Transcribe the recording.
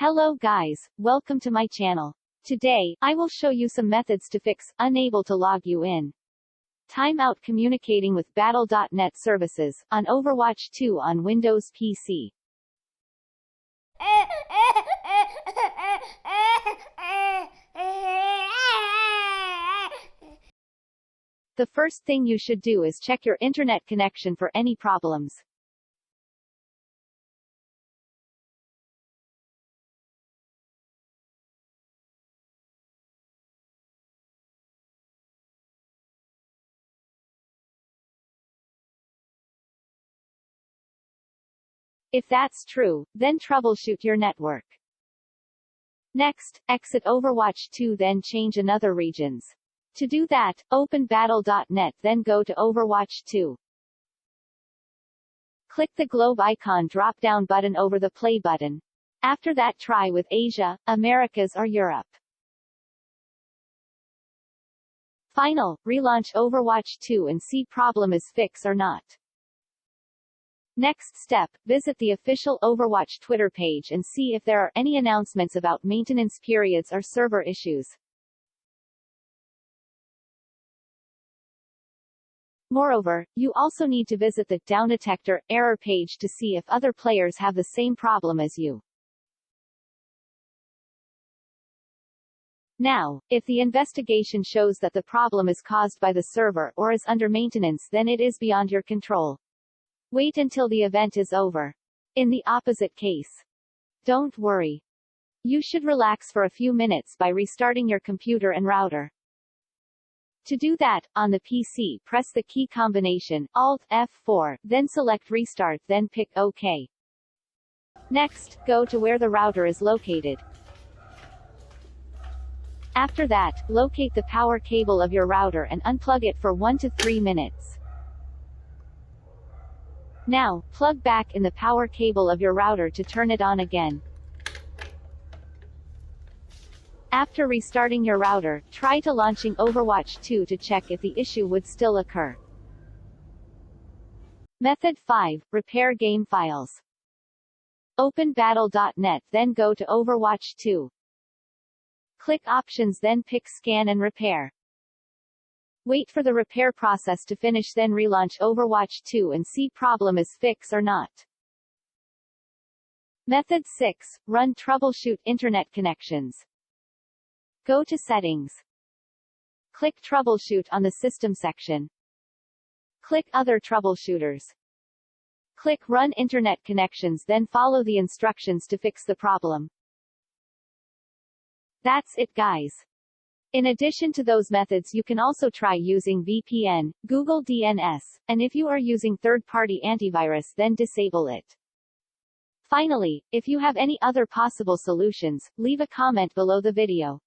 Hello guys, welcome to my channel. Today, I will show you some methods to fix unable to log you in. Timeout communicating with Battle.net services on Overwatch 2 on Windows PC. The first thing you should do is check your internet connection for any problems. If that's true, then troubleshoot your network. Next, exit Overwatch 2, then change another regions. To do that, open Battle.net, then go to Overwatch 2. Click the globe icon drop-down button over the play button. After that, try with Asia, Americas or Europe. Final, relaunch Overwatch 2 and see problem is fixed or not. Next step, visit the official Overwatch Twitter page and see if there are any announcements about maintenance periods or server issues. Moreover, you also need to visit the Down Detector error page to see if other players have the same problem as you. Now, if the investigation shows that the problem is caused by the server or is under maintenance, then it is beyond your control. Wait until the event is over. In the opposite case, don't worry. You should relax for a few minutes by restarting your computer and router. To do that, on the PC, press the key combination Alt F4, then select Restart, then pick OK. Next, go to where the router is located. After that, locate the power cable of your router and unplug it for 1 to 3 minutes. Now, plug back in the power cable of your router to turn it on again. After restarting your router, try to launching Overwatch 2 to check if the issue would still occur. Method 5. Repair game files. Open Battle.net, then go to Overwatch 2. Click Options, then pick Scan and Repair. Wait for the repair process to finish, then relaunch Overwatch 2 and see problem is fixed or not. Method 6. Run Troubleshoot internet connections. Go to Settings. Click Troubleshoot on the System section. Click Other Troubleshooters. Click Run Internet Connections, then follow the instructions to fix the problem. That's it, guys. In addition to those methods, you can also try using VPN, Google DNS, and if you are using third-party antivirus, then disable it. Finally, if you have any other possible solutions, leave a comment below the video.